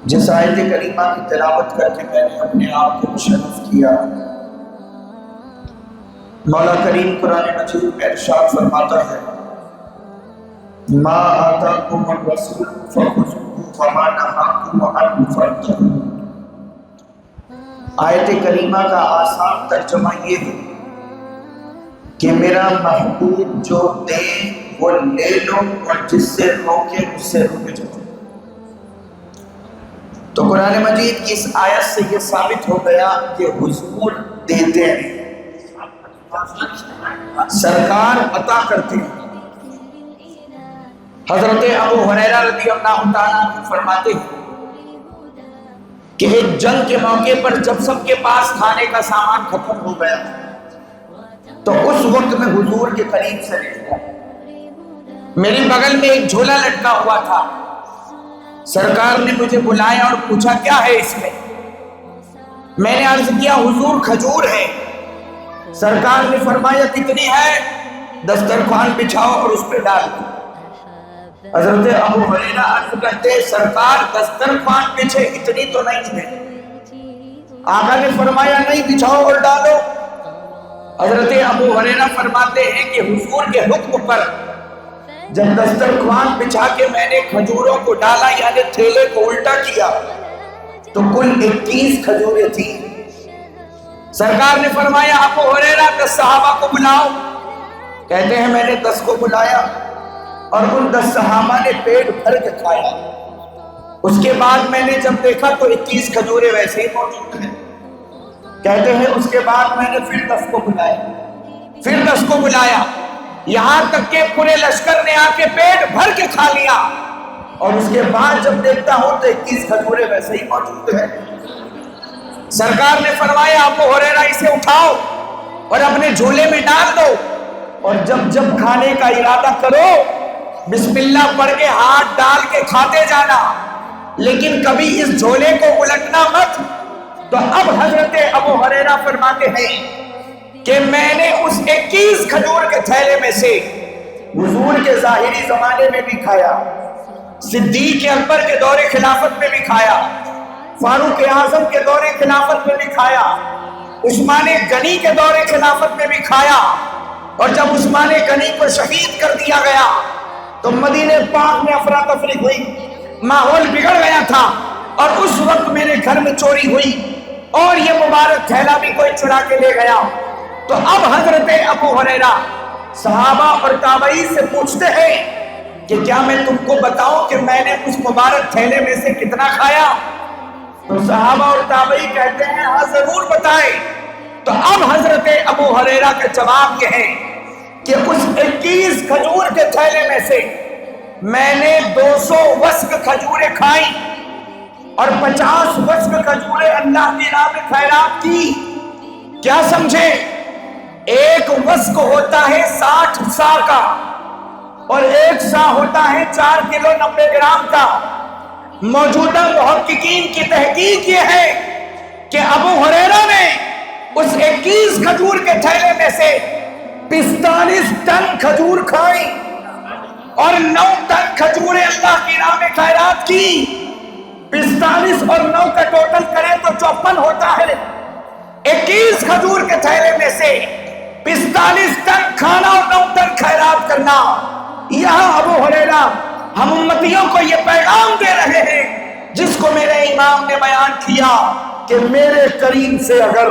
جس آیت کریمہ کی تلاوت کر کے میں نے اپنے آپ کو مشرف کیا، مولا کریم قرآن مجید میں ارشاد فرماتا ہے ما آتاکم الرسول فخذوہ وما نہاکم عنہ فانتہوا۔ آیت کریمہ کا آسان ترجمہ یہ ہے کہ میرا محبوب جو دے وہ لے لو اور جس سے روکے اس سے روکے جاؤ۔ تو قرآن مجید کی اس آیت سے یہ ثابت ہو گیا کہ حضور دیتے ہیں، سرکار عطا کرتے ہیں۔ حضرت ابو ہریرہ رضی اللہ تعالیٰ عنہ فرماتے ہیں کہ ایک جنگ کے موقع پر جب سب کے پاس کھانے کا سامان ختم ہو گیا تو اس وقت میں حضور کے قریب سے نکلا، میری بغل میں ایک جھولا لٹکا ہوا تھا۔ سرکار نے مجھے بلایا اور پوچھا کیا ہے اس میں نے عرض کیا حضور کھجور ہے۔ سرکار نے فرمایا کتنی ہے؟ دسترخوان بچھاؤ اور اس پہ ڈال دو۔ حضرت ابو ہریرہ عرض کرتے سرکار دسترخوان بچھے اتنی تو نہیں ہے۔ آقا نے فرمایا نہیں بچھاؤ اور ڈالو۔ حضرت ابو ہریرہ فرماتے ہیں کہ حضور کے حکم پر جب دسترخوان بچھا کے میں نے کھجوروں کو ڈالا یعنی تھیلے کو الٹا کیا تو کل 21 کھجوریں تھیں۔ سرکار نے فرمایا ابو ہریرہ 10 صحابہ کو بلاؤ۔ کہتے ہیں میں نے 10 کو بلایا اور ان 10 صحابہ نے پیٹ بھر کے کھایا۔ اس کے بعد میں نے جب دیکھا تو 21 کھجوریں ویسے ہی موجود ہیں۔ کہتے ہیں اس کے بعد میں نے پھر 10 کو بلایا، پھر 10 کو بلایا، یہاں تک کہ پورے لشکر نے آ کے پیٹ بھر کے کھا لیا، اور اس کے بعد جب دیکھتا ہوں تو 21 کھجوریں ویسے ہی موجود ہیں۔ سرکار نے فرمایا ابو ہریرہ اسے اٹھاؤ اور اپنے جھولے میں ڈال دو، اور جب کھانے کا ارادہ کرو بسم اللہ پڑھ کے ہاتھ ڈال کے کھاتے جانا، لیکن کبھی اس جھولے کو الٹنا مت۔ تو اب حضرت ابو ہریرہ فرماتے ہیں کہ میں نے اس 21 کھجور کے تھیلے میں سے حضور کے ظاہری زمانے میں بھی کھایا، صدیق اکبر کے دور خلافت میں بھی کھایا، فاروق اعظم کے دور خلافت میں بھی کھایا، عثمان غنی کے دور خلافت میں بھی کھایا، اور جب عثمان غنی کو شہید کر دیا گیا تو مدینہ پاک میں افراتفری ہوئی، ماحول بگڑ گیا تھا، اور اس وقت میرے گھر میں چوری ہوئی اور یہ مبارک تھیلا بھی کوئی چرا کے لے گیا۔ تو اب حضرت ابو ہریرہ صحابہ اور تابعی سے پوچھتے ہیں کہ کیا میں تم کو بتاؤں کہ میں نے اس مبارک تھیلے میں سے کتنا کھایا؟ تو صحابہ اور تابعی کہتے ہیں ہاں ضرور بتائیں۔ تو اب حضرت ابو ہریرہ کا جواب یہ ہے کہ اس 21 کھجور کے تھیلے میں سے میں نے 200 وسق کھجوریں کھائیں اور 50 وسق کھجوریں اللہ کی راہ میں خیرات کی۔ کیا سمجھے؟ ایک وسق ہوتا ہے 60 سا کا اور ایک سا ہوتا ہے 4 کلو 90 گرام کا۔ موجودہ محققین کی تحقیق یہ ہے کہ ابو ہریرہ نے اس 21 کھجور کے تھیلے میں سے 45 ٹن کھجور کھائی اور 9 ٹن کھجوریں اللہ کی راہ میں خیرات کی۔ 45 اور 9 کا ٹوٹل کریں تو 54 ہوتا ہے۔ 21 کھجور کے تھیلے میں سے 45 ٹن کھانا اور 9 ٹن خیرات کرنا۔ یہاں ابو ہریرہ ہم امتیوں کو یہ پیغام دے رہے ہیں جس کو میرے امام نے بیان کیا کہ میرے کریم سے اگر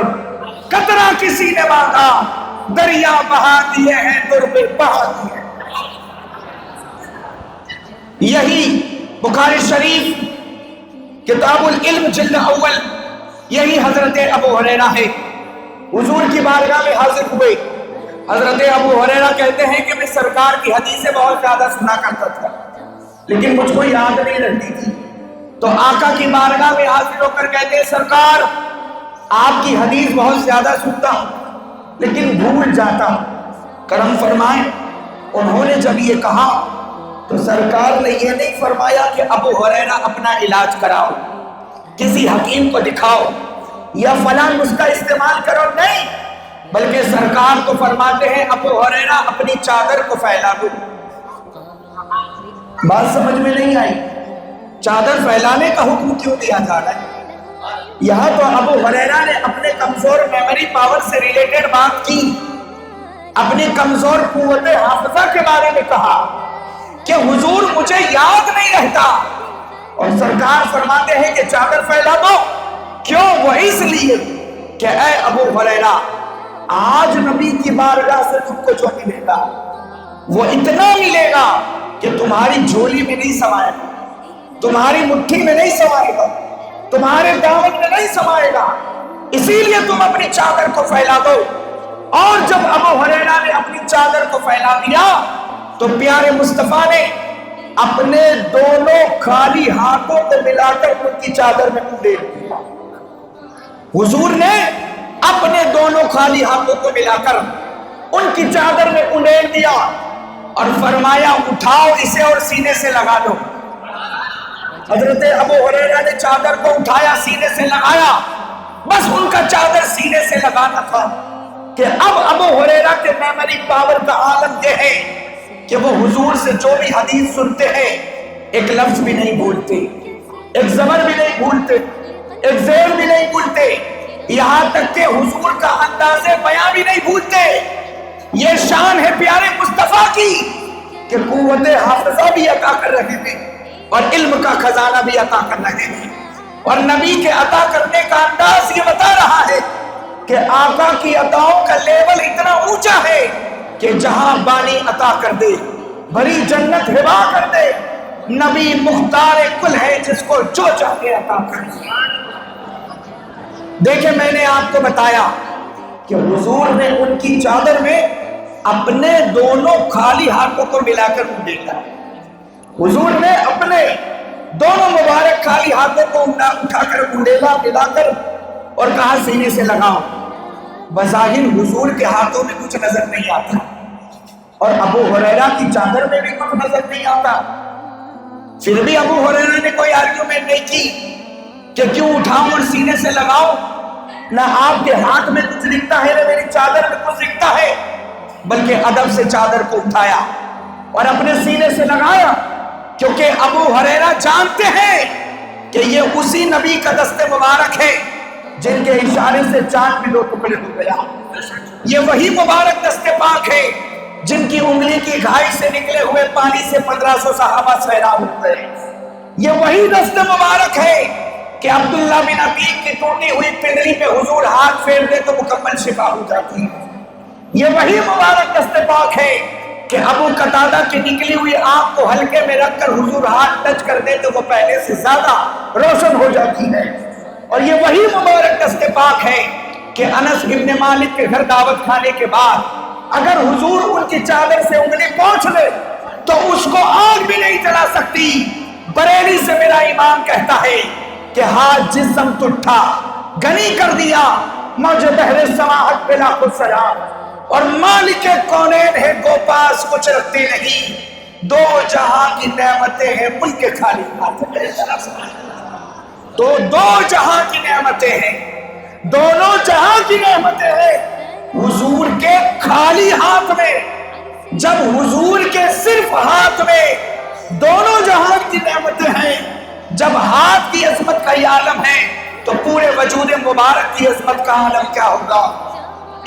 قطرہ کسی نے مانگا دریا بہا دیے ہیں دربے بہا دیے۔ یہی بخاری شریف کتاب العلم جلد اول، یہی حضرت ابو ہریرہ ہے۔ حضور کی بارگاہ میں حاضر ہوئے، حضرت ابو ہریرہ کہتے ہیں کہ میں سرکار کی حدیثیں بہت زیادہ سنا کرتا تھا لیکن مجھ کو یاد نہیں رہتی تھی، تو آقا کی بارگاہ میں حاضر ہو کر کہتے ہیں سرکار آپ کی حدیث بہت زیادہ سنتا ہوں لیکن بھول جاتا ہوں، کرم فرمائیں۔ انہوں نے جب یہ کہا تو سرکار نے یہ نہیں فرمایا کہ ابو ہریرہ اپنا علاج کراؤ، کسی حکیم کو دکھاؤ یا فلاں نسخہ استعمال کرو، نہیں، بلکہ سرکار تو فرماتے ہیں ابو ہریرہ اپنی چادر کو پھیلا دو۔ بات سمجھ میں نہیں آئی؟ چادر پھیلانے کا حکم کیوں دیا جا رہا ہے؟ یہاں تو ابو ہریرہ نے اپنے کمزور میموری پاور سے ریلیٹڈ بات کی، اپنی کمزور قوت حافظہ کے بارے میں کہا کہ حضور مجھے یاد نہیں رہتا، اور سرکار فرماتے ہیں کہ چادر پھیلا دو۔ کیوں؟ وہ اس لیے کہ اے ابو ہریرہ، آج نبی کی بارگاہ سے تم کو جو ملے گا وہ اتنا ملے گا کہ تمہاری جھولی میں نہیں سمائے گا، تمہاری مٹھی میں نہیں سمائے گا، تمہارے دامن میں نہیں سمائے گا، اسی لیے تم اپنی چادر کو پھیلا دو۔ اور جب ابو ہریرہ نے اپنی چادر کو پھیلا دیا تو پیارے مصطفیٰ نے اپنے دونوں خالی ہاتھوں کو ملا کر ان کی چادر میں انڈیل دیا۔ حضور نے اپنے دونوں خالی ہاتھوں کو ملا کر ان کی چادر میں انڈیل دیا اور فرمایا اٹھاؤ اسے اور سینے سے لگا دو۔ حضرت ابو ہریرہ نے چادر کو اٹھایا، سینے سے لگایا، بس ان کا چادر سینے سے لگانا تھا کہ اب ابو ہریرہ کے میموری پاور کا عالم یہ ہے کہ وہ حضور سے جو بھی حدیث سنتے ہیں ایک لفظ بھی نہیں بھولتے، ایک زبر بھی نہیں بھولتے، ایک زیر بھی نہیں بھولتے، یہاں تک کہ حضور کا انداز بیان بھی نہیں بھولتے۔ یہ شان ہے پیارے مصطفیٰ کی کہ قوت حافظہ بھی عطا کر رہے ہیں اور علم کا خزانہ بھی عطا کر رہے ہیں، اور نبی کے عطا کرنے کا انداز یہ بتا رہا ہے کہ آقا کی عطاؤں کا لیول اتنا اونچا ہے کہ جہاں بانی عطا کر دے، بھری جنت ہبا کر دے، نبی مختار کل ہے جس کو جو چاہے عطا کر دے۔ دیکھیں میں نے آپ کو بتایا کہ حضور نے ان کی چادر میں اپنے دونوں خالی ہاتھوں کو ملا کر انڈیلا۔ حضور نے اپنے دونوں مبارک خالی ہاتھوں کو اٹھا کر انڈیلا، ملا کر اور کہا سینے سے لگاؤ۔ بظاہر حضور کے ہاتھوں میں کچھ نظر نہیں آتا اور ابو ہریرہ کی چادر میں بھی کچھ نظر نہیں آتا، پھر بھی ابو ہریرہ نے کوئی آرگیومنٹ نہیں کی کہ کیوں اٹھاؤں اور سینے سے لگاؤ، نہ آپ کے ہاتھ میں کچھ دکھتا ہے نہ میری چادر میں کچھ دکھتا ہے، بلکہ ادب سے چادر کو اٹھایا اور اپنے سینے سے لگایا، کیونکہ ابو ہریرہ جانتے ہیں کہ یہ اسی نبی کا دست مبارک ہے جن کے اشارے سے چاند بھی دو ٹکڑے ہو گیا، یہ وہی مبارک دست پاک ہے جن کی انگلی کی گھائی سے نکلے ہوئے پانی سے 1500 صحابہ سیراب ہو گئے، یہ وہی دست مبارک ہے کہ عبداللہ بن عتیق کی ٹوٹی ہوئی پنڈلی پہ حضور ہاتھ پھیر دے تو مکمل شفا ہو جاتی ہے، یہ وہی مبارک دست پاک ہے کہ ابو قتادہ کی نکلی ہوئی آنکھ کو ہلکے میں رکھ کر حضور ہاتھ ٹچ کر دے تو وہ پہلے سے زیادہ روشن ہو جاتی ہے، اور یہ وہی مبارک دست پاک ہے کہ انس ابن مالک کے گھر دعوت کھانے کے بعد اگر حضور ان کی چادر سے انگلی پہنچ لے تو اس کو آگ بھی نہیں جلا سکتی۔ بریلی سے میرا امام کہتا ہے کہ ہاتھ جسم ٹوٹا غنی کر دیا موج بحر سماحت بلا خود سلام، اور مالک کونین ہے کو پاس کچھ رکھتے نہیں، دو جہاں کی نعمتیں ہیں ملک خالی ہاتھ میں۔ تو دو جہاں کی نعمتیں ہیں، دونوں جہاں کی نعمتیں ہیں حضور کے خالی ہاتھ میں۔ جب حضور کے صرف ہاتھ میں دونوں جہاں کی نعمتیں ہیں، جب ہاتھ کی عظمت کا یہ عالم ہے تو پورے وجود مبارک کی عظمت کا عالم کیا ہوگا۔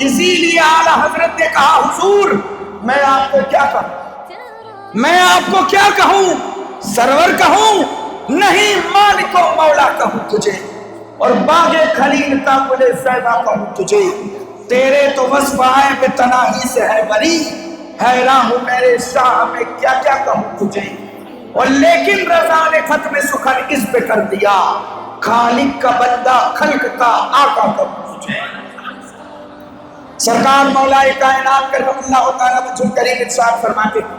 اسی لیے اعلیٰ حضرت نے کہا حضور میں آپ کو کیا کہوں، میں آپ کو کیا کہوں، سرور کہوں نہیں، مالک و مولا کہوں تجھے، اور باغ خلیل کا گل زیبا کہوں تجھے، تیرے تو وصف آئے بے تناہی سے ہے بری، حیران ہوں میرے شاہ میں کیا کیا کہوں تجھے، اور لیکن رضا نے ختم سخن اس پہ کر دیا، خالق کا بندہ خلق کا آقا کہوں تجھے۔ سرکار مولا کائنات کرم اللہ تعالیٰ وجہ کریم ارشاد فرماتے ہیں،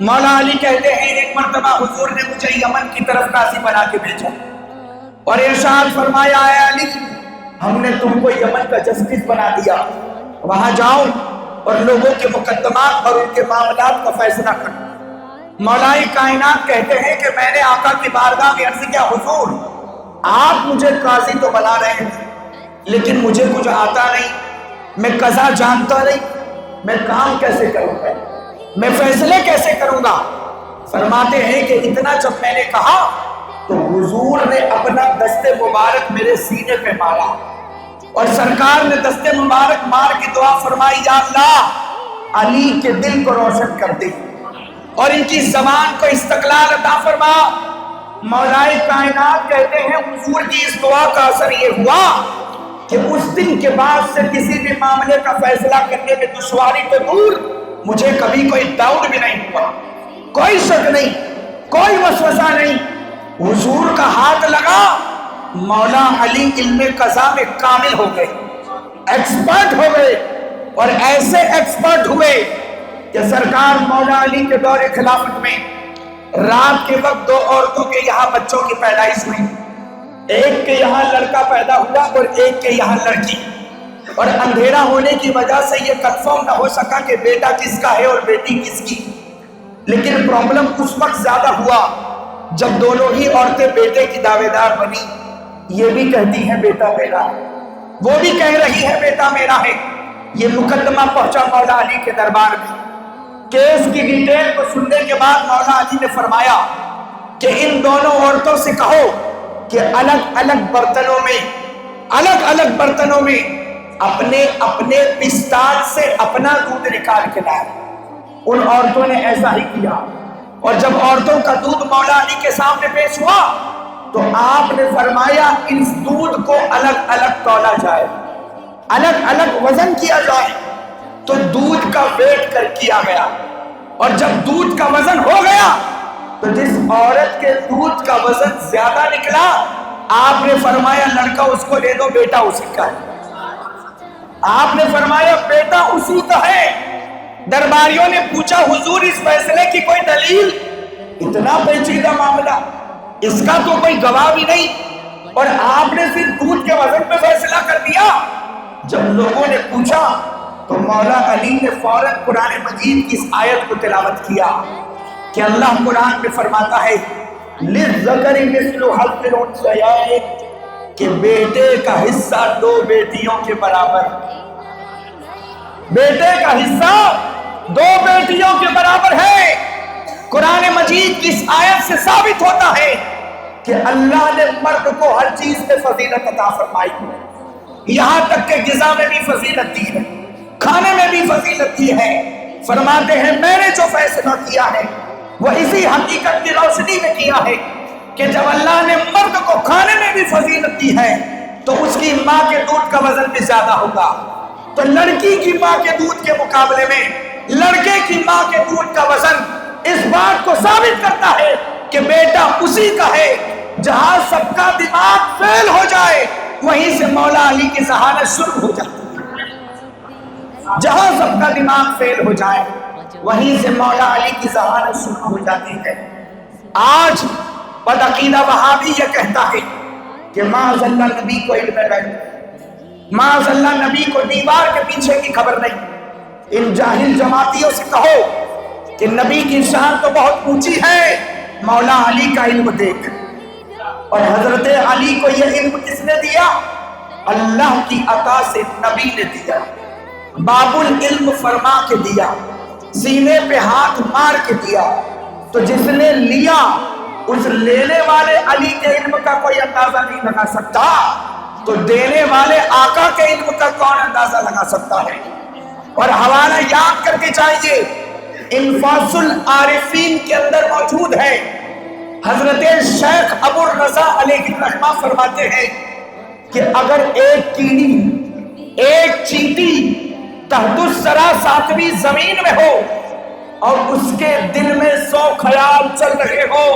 مولا علی کہتے ہیں ایک مرتبہ حضور نے مجھے یمن کی طرف قاضی بنا کے بھیجا اور ارشاد فرمایا اے علی ہم نے تم کو یمن کا جسٹس بنا دیا، وہاں جاؤ اور لوگوں کے مقدمات اور ان کے معاملات کا فیصلہ کرو۔ مولا کائنات کہتے ہیں کہ میں نے آقا کی بارگاہ میں عرض کیا حضور آپ مجھے قاضی تو بنا رہے ہیں لیکن مجھے کچھ آتا نہیں، میں قضا جانتا نہیں، میں کام کیسے کروں گا، میں فیصلے کیسے کروں گا۔ فرماتے ہیں کہ اتنا جب میں نے کہا حضور نے اپنا دست مبارک میرے سینے پہ مارا اور سرکار نے دست مبارک مار کے دعا فرمائی، یا اللہ علی کے دل کو روشن کر دے اور ان کی زبان کو استقلال عطا فرما۔ مولائے کائنات کہتے ہیں حضور کی اس دعا کا اثر یہ ہوا کہ اس دن کے بعد سے کسی بھی معاملے کا فیصلہ کرنے میں دشواری تو دور، مجھے کبھی کوئی ڈاؤٹ بھی نہیں ہوا، کوئی شک نہیں، کوئی وسوسہ نہیں۔ حضور کا ہاتھ لگا، مولا علی علم قضا میں کامل ہو گئے، ایکسپرٹ ہو گئے، اور ایسے ایکسپرٹ ہوئے کہ سرکار مولا علی کے دور خلافت میں رات کے وقت دو عورتوں کے یہاں بچوں کی پیدائش ہوئی، ایک کے یہاں لڑکا پیدا ہوا اور ایک کے یہاں لڑکی، اور اندھیرا ہونے کی وجہ سے یہ کنفرم نہ ہو سکا کہ بیٹا کس کا ہے اور بیٹی کس کی۔ لیکن پرابلم اس وقت زیادہ ہوا جب دونوں ہی عورتیں بیٹے کی دعوے دار بنی، یہ بھی کہتی ہیں بیٹا میرا ہے، وہ بھی کہہ رہی ہے بیٹا میرا ہے۔ یہ مقدمہ پہنچا مولا علی کے دربار میں۔ کیس کی ڈیٹیل کو سننے کے بعد مولا علی نے فرمایا کہ ان دونوں عورتوں سے کہو کہ الگ الگ برتنوں میں اپنے اپنے پستان سے اپنا دودھ نکال کے لائے۔ ان عورتوں نے ایسا ہی کیا، اور جب عورتوں کا دودھ مولا علی کے سامنے پیش ہوا تو آپ نے فرمایا اس دودھ کو الگ الگ تولا جائے، الگ الگ وزن کیا جائے۔ تو دودھ کا ویٹ کیا گیا، اور جب دودھ کا وزن ہو گیا تو جس عورت کے دودھ کا وزن زیادہ نکلا آپ نے فرمایا لڑکا اس کو دے دو، بیٹا اسی کا ہے۔ آپ نے فرمایا بیٹا اسی کا ہے۔ درباریوں نے پوچھا حضور اس فیصلے کی کوئی دلیل؟ اتنا پیچیدہ معاملہ، اس کا تو کوئی گواہ بھی نہیں، اور آپ نے صرف دودھ کے وزن پہ فیصلہ کر دیا۔ جب لوگوں نے پوچھا تو مولا علی نے فوراً قرآن مجید کی اس آیت کو تلاوت کیا کہ اللہ قرآن میں فرماتا ہے للذکر مثل حظ الانثیین، کہ بیٹے کا حصہ دو بیٹیوں کے برابر، بیٹے کا حصہ دو بیٹیوں کے برابر ہے۔ قرآن مجید کی اس آیت سے ثابت ہوتا ہے کہ اللہ نے مرد کو ہر چیز میں فضیلت عطا فرمائی ہے، یہاں تک کہ غذا میں بھی فضیلت دی ہے، کھانے میں بھی فضیلت دی ہے۔ فرماتے ہیں میں نے جو فیصلہ کیا ہے وہ اسی حقیقت کی روشنی میں کیا ہے کہ جب اللہ نے مرد کو کھانے میں بھی فضیلت دی ہے تو اس کی ماں کے دودھ کا وزن بھی زیادہ ہوگا۔ تو لڑکی کی ماں کے دودھ کے مقابلے میں لڑکے کی ماں کے دودھ کا وزن اس بات کو ثابت کرتا ہے کہ بیٹا اسی کا ہے۔ جہاں سب کا دماغ فیل ہو جائے وہیں سے مولا علی کی ذہانت شروع ہو جاتی ہے، جہاں سب کا دماغ فیل ہو جائے وہیں سے مولا علی کی ذہانت شروع ہو جاتی ہے۔ آج بدعقیدہ وہابی یہ کہتا ہے کہ معاذ اللہ نبی کو علم غیب، معاذ اللہ نبی کو دیوار کے پیچھے کی خبر نہیں۔ ان جاہل جماعتیوں سے کہو کہ نبی کی شان تو بہت اونچی ہے، مولا علی کا علم دیکھ۔ اور حضرت علی کو یہ علم کس نے دیا؟ اللہ کی عطا سے نبی نے دیا، باب العلم فرما کے دیا، سینے پہ ہاتھ مار کے دیا۔ تو جس نے لیا اس لینے والے علی کے علم کا کوئی اندازہ نہیں لگا سکتا، تو دینے والے آقا کے علم کا کون اندازہ لگا سکتا ہے؟ اور حوالہ یاد کر کے چاہیے، انفاس العارفین کے اندر موجود ہے۔ حضرت شیخ ابو الرضا علیہ الرحمہ فرماتے ہیں کہ اگر ایک کیڑی، ایک چیٹی تحت الثری ساتویں زمین میں ہو اور اس کے دل میں 100 خیال چل رہے ہو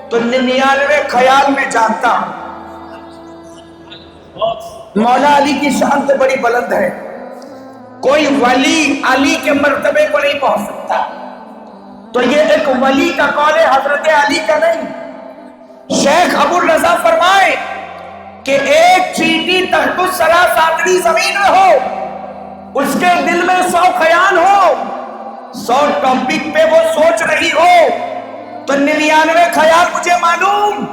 تو 99 خیال میں جانتا۔ مولا علی کی شان تو بڑی بلند ہے، کوئی ولی علی کے مرتبے کو نہیں پہنچ سکتا۔ تو یہ ایک ولی کا قول ہے، حضرت علی کا نہیں۔ شیخ ابو الرضا فرمائے کہ ایک چیٹی تحت الثری ساتویں زمین میں ہو، اس کے دل میں 100 خیال ہو، 100 ٹاپک پہ وہ سوچ رہی ہو، تو 99 خیال مجھے معلوم،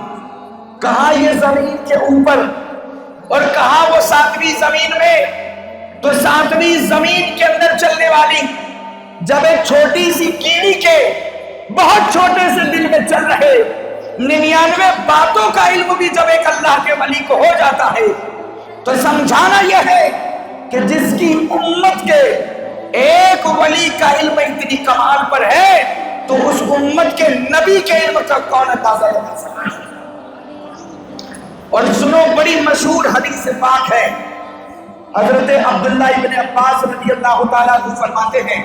کہاں یہ زمین کے اوپر اور کہاں وہ 7ویں زمین میں۔ تو 7ویں زمین کے اندر چلنے والی جب ایک چھوٹی سی کیڑی کے بہت چھوٹے سے دل میں چل رہے 99 باتوں کا علم بھی جب ایک اللہ کے ولی کو ہو جاتا ہے تو سمجھانا یہ ہے کہ جس کی امت کے ایک ولی کا علم اتنی کمال پر ہے تو اس امت کے نبی کے علم کا کون اندازہ لگا سکتا ہے؟ اور سنو، بڑی مشہور حدیث پاک ہے، حضرت عبداللہ ابن عباس رضی اللہ تعالیٰ عنہ فرماتے ہیں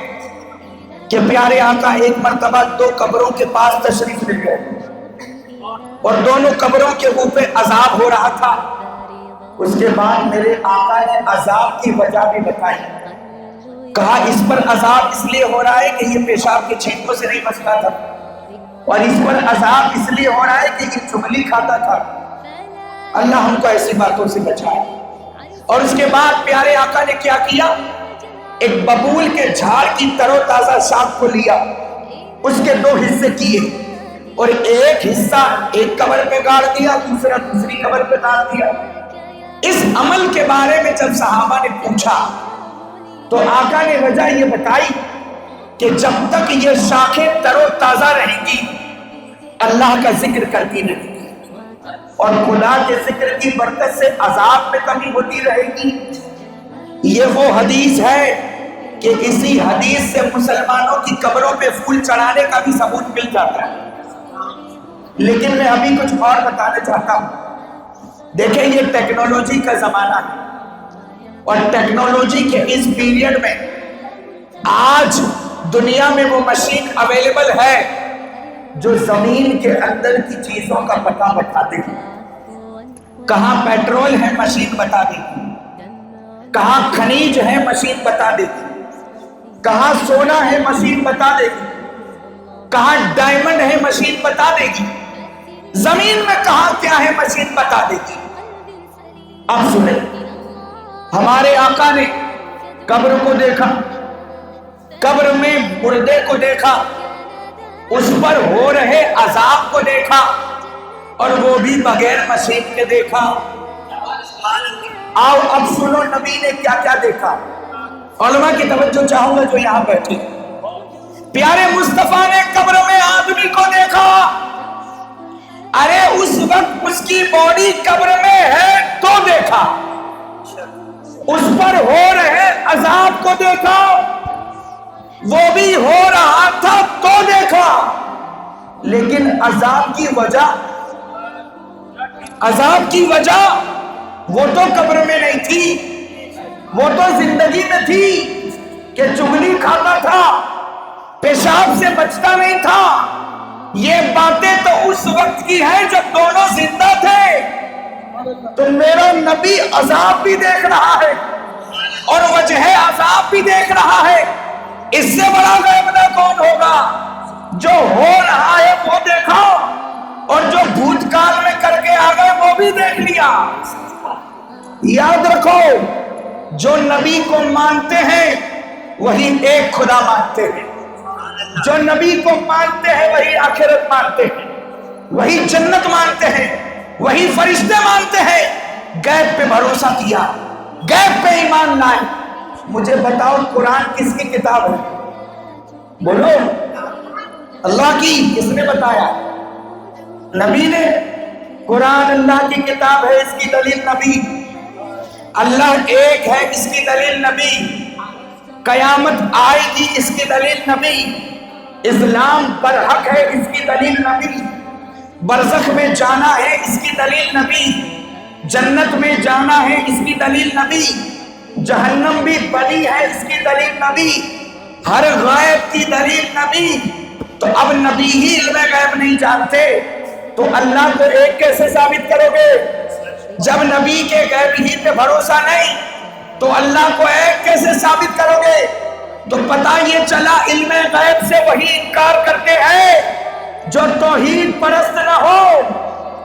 کہ پیارے آقا ایک مرتبہ 2 قبروں کے پاس تشریف لے گئے اور دونوں قبروں کے اوپر عذاب ہو رہا تھا۔ اس کے بعد میرے آقا نے عذاب کی وجہ بھی بتائی، کہا اس پر عذاب اس لیے ہو رہا ہے کہ یہ پیشاب کے چھینکوں سے نہیں بچتا تھا، اور اس پر عذاب اس لیے ہو رہا ہے کہ یہ چغلی کھاتا تھا۔ اللہ ہم کو ایسی باتوں سے بچائے۔ اور اس کے بعد پیارے آقا نے کیا کیا، ایک ببول کے جھاڑ کی تر و تازہ شاخ کو لیا، اس کے 2 حصے کیے اور ایک حصہ ایک قبر پہ گاڑ دیا، دوسرا دوسری قبر پہ گاڑ دیا۔ اس عمل کے بارے میں جب صحابہ نے پوچھا تو آقا نے وجہ یہ بتائی کہ جب تک یہ شاخیں تر و تازہ رہیں گی اللہ کا ذکر کرتی رہیں گی، اور خدا کے ذکر کی برکت سے عذاب میں کمی ہوتی رہے گی۔ یہ وہ حدیث ہے کہ اسی حدیث سے مسلمانوں کی قبروں پہ پھول چڑھانے کا بھی ثبوت مل جاتا ہے۔ لیکن میں ابھی کچھ اور بتانا چاہتا ہوں۔ دیکھیں، یہ ٹیکنالوجی کا زمانہ ہے، اور ٹیکنالوجی کے اس پیریڈ میں آج دنیا میں وہ مشین اویلیبل ہے جو زمین کے اندر کی چیزوں کا پتہ بتا دے گی۔ کہاں پیٹرول ہے مشین بتا دے گی، کہاں خنیج ہے مشین بتا دے گی، کہاں سونا ہے مشین بتا دے گی، کہاں ڈائمنڈ ہے مشین بتا دے گی، زمین میں کہاں کیا ہے مشین بتا دے گی۔ اب سنیں، ہمارے آقا نے قبر کو دیکھا، قبر میں مردے کو دیکھا، اس پر ہو رہے عذاب کو دیکھا، اور وہ بھی بغیر مشین کے دیکھا۔ آؤ اب سنو نبی نے کیا کیا دیکھا۔ علماء کی توجہ چاہوں گا جو یہاں بیٹھے۔ پیارے مصطفیٰ نے قبر میں آدمی کو دیکھا، ارے اس وقت اس کی باڈی قبر میں ہے تو دیکھا، اس پر ہو رہے عذاب کو دیکھا، وہ بھی ہو رہا تھا تو دیکھا، لیکن عذاب کی وجہ وہ تو قبر میں نہیں تھی، وہ تو زندگی میں تھی کہ چغلی کھاتا تھا، پیشاب سے بچتا نہیں تھا۔ یہ باتیں تو اس وقت کی ہیں جب دونوں زندہ تھے۔ تو میرا نبی عذاب بھی دیکھ رہا ہے اور وجہ عذاب بھی دیکھ رہا ہے۔ اس سے بڑا غیبنہ کون ہوگا؟ جو ہو رہا ہے وہ دیکھا، اور جو بھوتکال میں کر کے آ گئے وہ بھی دیکھ لیا۔ یاد رکھو، جو نبی کو مانتے ہیں وہی ایک خدا مانتے ہیں، جو نبی کو مانتے ہیں وہی آخرت مانتے ہیں، وہی جنت مانتے ہیں، وہی فرشتے مانتے ہیں۔ غیب پہ بھروسہ کیا، غیب پہ ایمان لائے۔ مجھے بتاؤ، قرآن کس کی کتاب ہے؟ بولو، اللہ کی۔ کس نے بتایا؟ نبی نے۔ قرآن اللہ کی کتاب ہے، اس کی دلیل نبی۔ اللہ ایک ہے، اس کی دلیل نبی۔ قیامت آئے گی، اس کی دلیل نبی۔ اسلام برحق ہے، اس کی دلیل نبی۔ برزخ میں جانا ہے، اس کی دلیل نبی۔ جنت میں جانا ہے، اس کی دلیل نبی۔ جہنم بھی بنی ہے، اس کی دلیل نبی۔ ہر غیب کی دلیل نبی۔ تو اب نبی ہی علم غیب نہیں جانتے تو اللہ کو ایک کیسے ثابت کرو گے؟ جب نبی کے غیب ہی پہ بھروسہ نہیں تو اللہ کو ایک کیسے ثابت کرو گے؟ تو پتہ یہ چلا، علم غیب سے وہی انکار کرتے ہیں جو توحید پرست نہ ہو،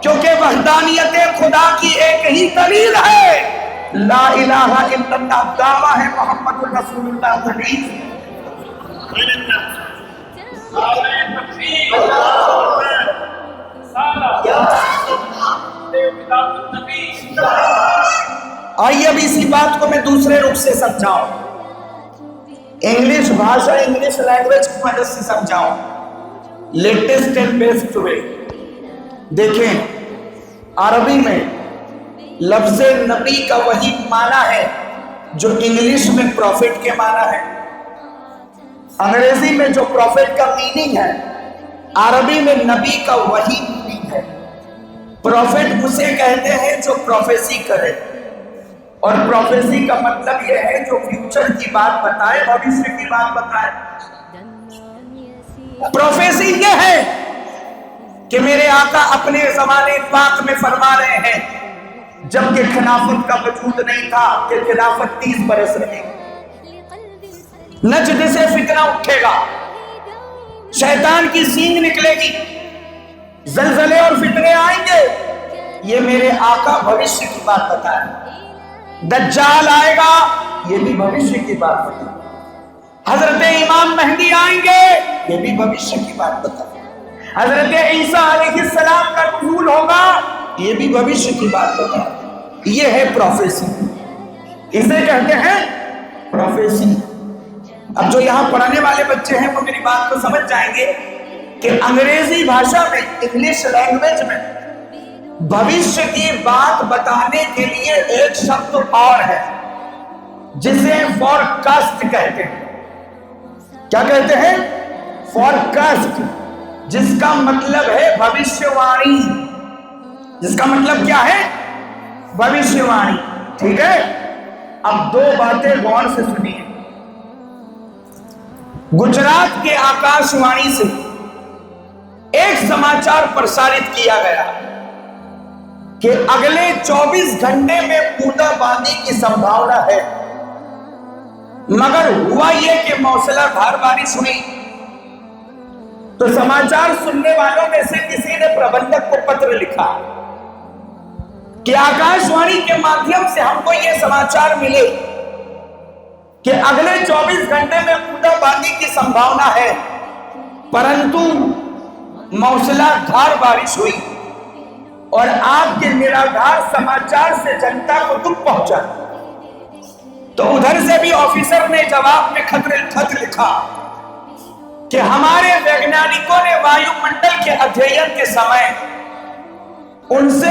کیونکہ وحدانیت خدا کی ایک ہی دلیل ہے، لا الہ الا اللہ، دعویٰ ہے محمد الرسول اللہ حدیث۔ آئیے اب اسی بات کو میں دوسرے رخ سے سمجھاؤں، انگلش بھاشا، انگلش لینگویج کی مدد سے سمجھاؤں، لیٹسٹ اینڈ بیسٹ وے۔ دیکھیں عربی میں لفظ نبی کا وہی معنی ہے جو انگلش میں پروفٹ کے معنی ہے، انگریزی میں جو پروفٹ کا میننگ ہے عربی میں نبی کا وہی میننگ ہے۔ پروفٹ اسے کہتے ہیں جو پروفیسی کرے، اور پروفیسی کا مطلب یہ ہے جو فیوچر کی بات بتائے، بھوشیہ کی بات بتائے۔ پروفیسی یہ ہے کہ میرے آقا اپنے زمانے پاک میں فرما رہے ہیں جبکہ خلافت کا وجود نہیں تھا کہ خلافت 30 برس رہے، نجد سے فتنہ اٹھے گا، شیطان کی سینگ نکلے گی، زلزلے اور فتنے آئیں گے، یہ میرے آقا بھوشیہ کی بات بتائے۔ دجال آئے گا، یہ بھی بھوشیہ کی بات بتائے۔ حضرت امام مہدی آئیں گے، یہ بھی بھوشیہ کی بات بتائے۔ حضرت عیسیٰ علیہ السلام کا نزول ہوگا، یہ بھی بھوشیہ کی بات بتائے۔ یہ ہے پروفیسی، اسے کہتے ہیں پروفیسی۔ اب جو یہاں پڑھنے والے بچے ہیں وہ میری بات کو سمجھ جائیں گے کہ انگریزی بھاشا میں، انگلش لینگویج میں بھوشیہ کی بات بتانے کے لیے ایک شبد اور ہے جسے فورکاسٹ کہتے ہیں۔ کیا کہتے ہیں؟ فورکاسٹ، جس کا مطلب ہے بھوشیہ وانی۔ جس کا مطلب کیا ہے؟ بھوشیہ وانی۔ ٹھیک ہے، اب دو باتیں غور سے سنیے۔ گجرات کے آکاش وانی سے ایک سماچار پرسارت کیا گیا کہ اگلے 24 گھنٹے میں بوندا باندی کی سمبھاونا ہے، مگر ہوا یہ کہ موسلا دھار بارش ہوئی۔ تو سماچار سننے والوں میں سے کسی نے پربندھک کو پتر لکھا کہ آکاش وانی کے مادھیم سے ہم کو یہ سماچار ملے کہ اگلے 24 گھنٹے میں بوندا باندی کی سمبھاونا ہے، پرنتو موسلا دھار بارش ہوئی اور آپ کے نرادھار سماچار سے جنتا کو دکھ پہنچا۔ تو ادھر سے بھی آفیسر نے جواب میں خط لکھا کہ ہمارے ویگنانکوں نے وایو منڈل کے ادھین کے سمے ان سے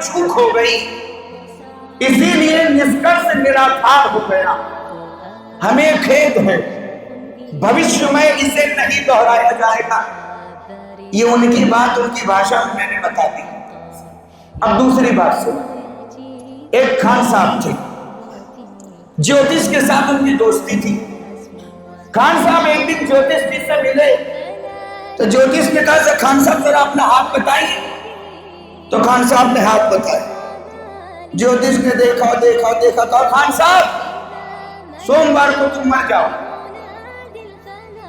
چوک ہو گئی، اسی لیے نشکرش نرادھار ہو گیا۔ ہمیں کھید ہے، بھوشیہ میں اسے نہیں دہرایا جائے گا۔ یہ ان کی بات ان کی بھاشا میں نے بتا دی۔ اب دوسری بات سنو، ایک خان صاحب تھے، جیوتش کے ساتھ ان کی دوستی تھی۔ خان صاحب ایک دن جیوتش جی سے ملے تو جیوتش نے کہا خان صاحب ذرا اپنا ہاتھ بتائیے۔ تو خان صاحب نے ہاتھ بتایا، جیوتش نے دیکھا کہا خان صاحب سوموار کو تم مر جاؤ۔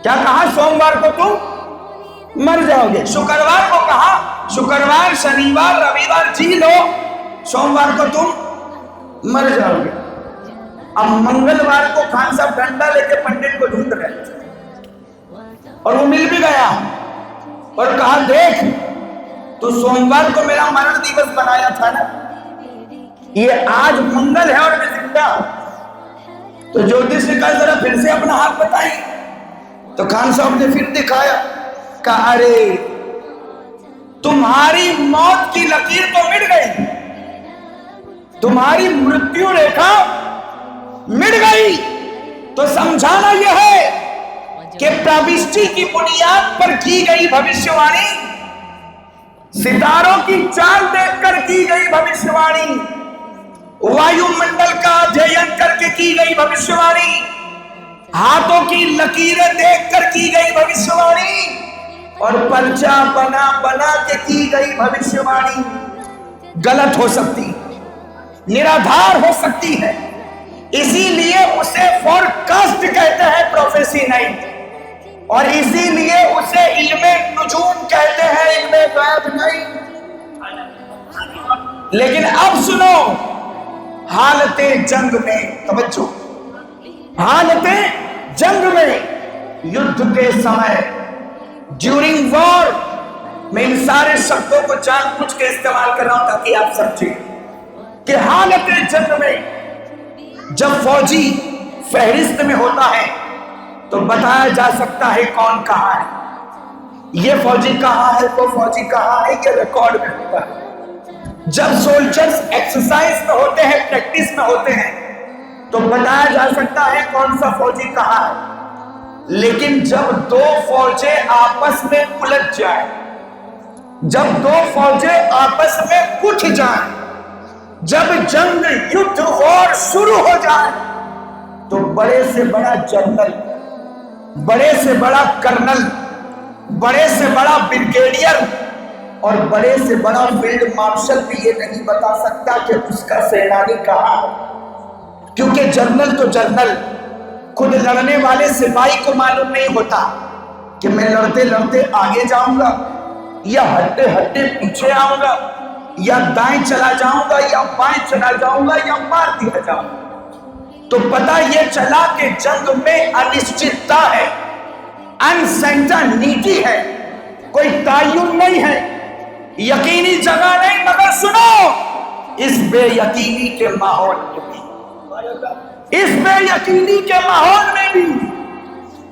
کیا کہا؟ سوموار کو تم مر جاؤ گے۔ شکروار کو کہا شکروار، شنیوار، رویوار جی لو، سوموار کو تم مر جاؤ گے۔ اب منگلوار کو خان صاحب ڈنڈا لے کے پنڈت کو ڈھونڈ رہے اور وہ مل بھی گیا اور کہا دیکھ تو سوموار کو میرا مرن دیوس بنایا تھا نا، یہ آج منگل ہے اور میں زندہ ہوں۔ تو جیوتش نے کہا ذرا پھر سے اپنا ہاتھ بتائیے۔ تو خان صاحب نے پھر دکھایا، کہا ارے تمہاری موت کی لکیر تو مٹ گئی، تمہاری مرتیو ریکھا مٹ گئی۔ تو سمجھانا یہ ہے کہ پروشٹی کی بنیاد پر کی گئی بھوشیہ وانی، ستاروں کی چال دیکھ کر کی گئی بھوشیہ وانی، وایو منڈل کا ادھین کر کے کی گئی بھوشیہ وانی، ہاتھوں کی لکیریں دیکھ کر کی گئی بھوشیہ وانی، اور پرچہ بنا بنا کے کی گئی بھوشیہ وانی غلط ہو سکتی، نرادھار ہو سکتی ہے۔ اسی لیے اسے فورکاسٹ کہتے ہیں، پروفیسی نہیں، اور اسی لیے اسے علم نجوم کہتے ہیں، علم غیب نہیں۔ لیکن اب سنو، حالت جنگ میں توجہ، حالت جنگ میں یدھ کے سمے، ڈیورنگ وار، میں ان سارے شبدوں کو جان بوجھ کے استعمال کر رہا ہوں تاکہ آپ سمجھیں کہ حالت جنگ میں جب فوجی فہرست میں ہوتا ہے تو بتایا جا سکتا ہے کون کہاں ہے۔ یہ فوجی کہاں ہے، وہ فوجی کہاں ہے، یہ ریکارڈ میں ہوتا ہے۔ جب سولجرز ایکسرسائز میں ہوتے ہیں، پریکٹس میں ہوتے ہیں، تو بتایا جا سکتا ہے کون سا فوجی کہاں ہے۔ لیکن جب دو فوجیں آپس میں الجھ جائیں، جب دو فوجیں آپس میں اٹھ جائیں، جب جنگ یدھ اور شروع ہو جائے، تو بڑے سے بڑا جنرل، بڑے سے بڑا کرنل، بڑے سے بڑا بریگیڈیئر اور بڑے سے بڑا فیلڈ مارشل بھی یہ نہیں بتا سکتا کہ اس کا سینانی کہاں ہے، کیونکہ جنرل تو جنرل، خود لڑنے والے سپاہی کو معلوم نہیں ہوتا کہ میں لڑتے لڑتے آگے جاؤں گا یا ہٹتے ہٹتے پیچھے آؤں گا، یا دائیں چلا جاؤں گا یا بائیں چلا جاؤں گا یا مار دیا جاؤں گا۔ تو پتہ یہ چلا کہ جنگ میں انشچتتا ہے، انسرٹینٹی ہے، کوئی تعین نہیں ہے، یقینی جگہ نہیں، مگر سنو اس بے یقینی کے ماحول میں بھی، اس بے یقینی کے ماحول میں بھی،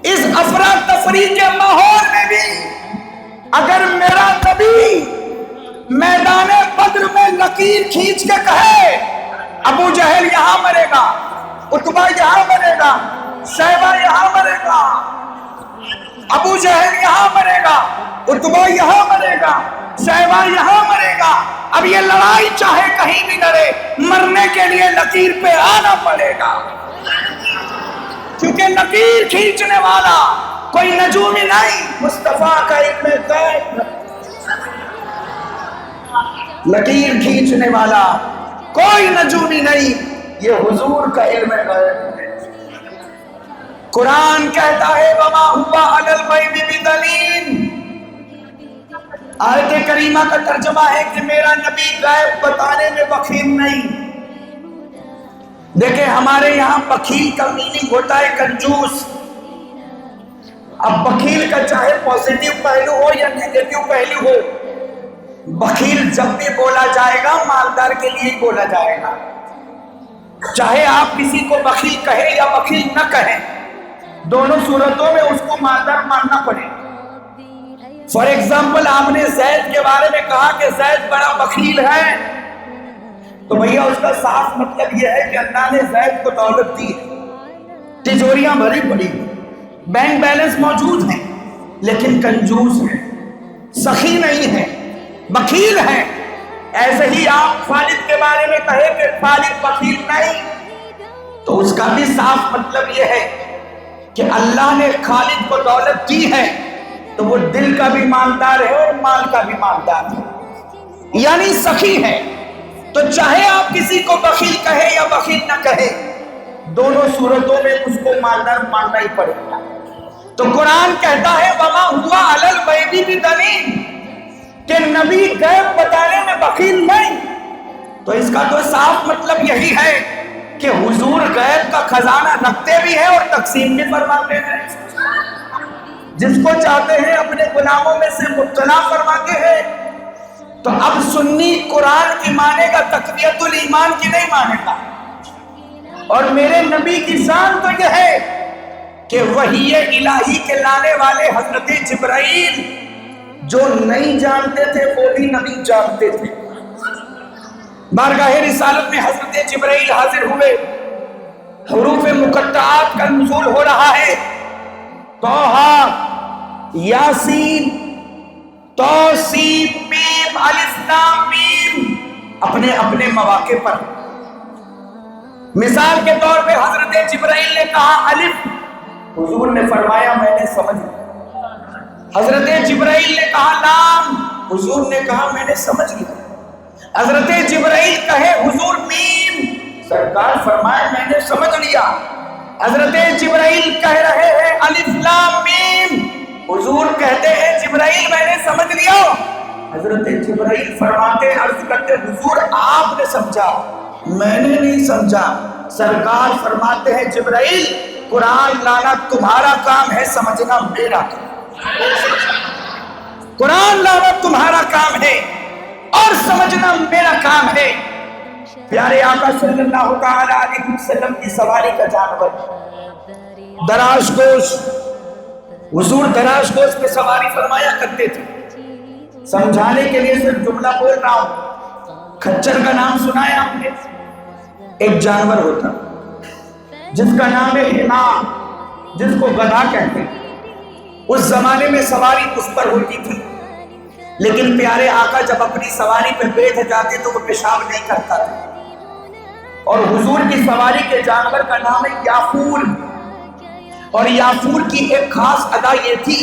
اس افراتفری کے ماحول میں بھی، اگر میرا نبی میدان بدر میں لکیر کھینچ کے کہے ابو جہل یہاں مرے گا، عتبہ یہاں مرے گا، شیبہ یہاں مرے گا، ابو جہل یہاں مرے گا، عتبہ یہاں مرے گا، شیبہ یہاں مرے گا، اب یہ لڑائی چاہے کہیں بھی لڑے، مرنے کے لیے لکیر پہ آنا پڑے گا، کیونکہ لکیر کھینچنے والا کوئی نجومی نہیں، مصطفیٰ کا علم غیب، لکیر کھینچنے والا کوئی نجومی نہیں، یہ حضور کا علم غیب ہے۔ قرآن کہتا ہے وَمَا هُوَ عَلَى الْغَيْبِ بِضَنِينٍ، آیت کریمہ کا ترجمہ ہے کہ میرا نبی غیب بتانے میں بخیل نہیں۔ دیکھیں ہمارے یہاں بخیل کا میننگ ہوتا ہے کنجوس۔ اب بخیل کا چاہے پوزیٹیو پہلو ہو یا نیگیٹیو پہلو ہو، بخیل جب بھی بولا جائے گا مالدار کے لیے ہی بولا جائے گا، چاہے آپ کسی کو بخیل کہیں یا بخیل نہ کہیں، دونوں صورتوں میں اس کو مالدار ماننا پڑے۔ فار ایگزامپل آپ نے زید کے بارے میں کہا کہ زید بڑا بخیل ہے، تو بھیا اس کا صاف مطلب یہ ہے کہ اللہ نے زید کو دولت دی ہے، تجوریاں بھری پڑی ہیں، بینک بیلنس موجود ہیں، لیکن کنجوس ہے، سخی نہیں ہے، بخیل ہے۔ ایسے ہی آپ خالد کے بارے میں کہے کہ خالد بخیل نہیں، تو اس کا بھی صاف مطلب یہ ہے کہ اللہ نے خالد کو دولت دی ہے تو وہ دل کا بھی مالدار ہے اور مال کا بھی مالدار ہے، یعنی سخی ہے۔ تو چاہے آپ کسی کو بخیل کہے یا بخیل نہ کہے، دونوں صورتوں میں اس کو مالدار ماننا ہی پڑے گا۔ تو قرآن کہتا ہے وَمَا هُوَ عَلَى الْغَيْبِ بِضَنِينٍ، کہ نبی غیب بتانے میں بخیل نہیں۔ تو اس کا تو صاف مطلب یہی ہے کہ حضور غیب کا خزانہ رکھتے بھی ہیں اور تقسیم بھی فرماتے ہیں، جس کو چاہتے ہیں اپنے غلاموں میں سے مبتلا فرماتے ہیں۔ تو اب سنی قرآن کی مانے گا، تقویت الایمان کی نہیں مانے گا۔ اور میرے نبی کی شان تو یہ ہے کہ وحی الہی کے لانے والے حضرت جبرائیل جو نہیں جانتے تھے وہ بھی نبی جانتے تھے۔ بارگاہ رسالت میں حضرت جبرائیل حاضر ہوئے، حروف مقطعات کا نزول ہو رہا ہے، طٰہٰ، یاسین، توسین، میم، الف لام میم، اپنے اپنے مواقع پر۔ مثال کے طور پہ حضرت جبرائیل نے کہا الف، حضور نے فرمایا میں نے سمجھ لیا۔ حضرت جبرائیل نے کہا لام، حضور نے کہا میں نے سمجھ لیا۔ حضرت جبرائیل کہے حضور میم، سرکار فرمائے میں نے سمجھ لیا۔ حضرت جبرائیل کہہ رہے ہیں الف لام میم، حضور کہتے ہیں جبرائیل میں نے سمجھ لیا۔ حضرت جبرائیل فرماتے عرض کرتے حضور آپ نے سمجھا، میں نے نہیں سمجھا۔ سرکار فرماتے ہیں جبرائیل قرآن لانا تمہارا کام ہے، سمجھنا میرا کام۔ قرآن لانا تمہارا کام ہے اور سمجھنا میرا کام ہے۔ پیارے آقا صلی اللہ تعالی علیہ وسلم کی سواری کا جانور، دراز گوش، حضور دراز گوش پہ سواری فرمایا کرتے تھے. سمجھانے کے لیے صرف جملہ بول رہا ہوں. کھچر کا نام سنا ہے آپ نے؟ ایک جانور ہوتا جس کا نام ہے حمار، جس کو گدھا کہتے ہیں. اس زمانے میں سواری اس پر ہوتی تھی، لیکن پیارے آقا جب اپنی سواری پہ بیٹھ جاتے تو وہ پیشاب نہیں کرتا تھا. اور حضور کی سواری کے جانور کا نام ہے یافور. اور یافور کی ایک خاص ادا یہ تھی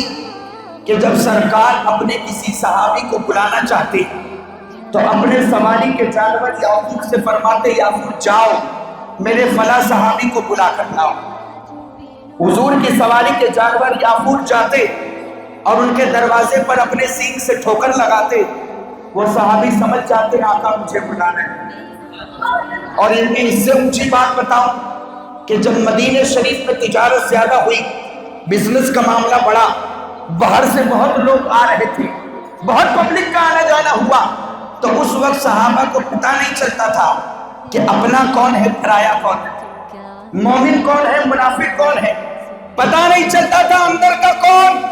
کہ جب سرکار اپنے کسی صحابی کو بلانا چاہتے تو اپنے سواری کے جانور یافور سے فرماتے یافور جاؤ میرے فلاں صحابی کو بلا کر لاؤ. حضور کی سواری کے جانور یافور جاتے اور ان کے دروازے پر اپنے سینگ سے ٹھوکر لگاتے. وہ صحابی سمجھ جاتے آقا مجھے بلانا ہے. اور انہیں اس سے اونچی بات بتاؤں کہ جب مدینہ شریف میں تجارت زیادہ ہوئی، بزنس کا معاملہ بڑا، باہر سے بہت لوگ آ رہے تھے، بہت پبلک کا آنا جانا ہوا، تو اس وقت صحابہ کو پتہ نہیں چلتا تھا کہ اپنا کون ہے پرایا کون ہے، مومن کون ہے منافق کون ہے. پتہ نہیں چلتا تھا اندر کا کون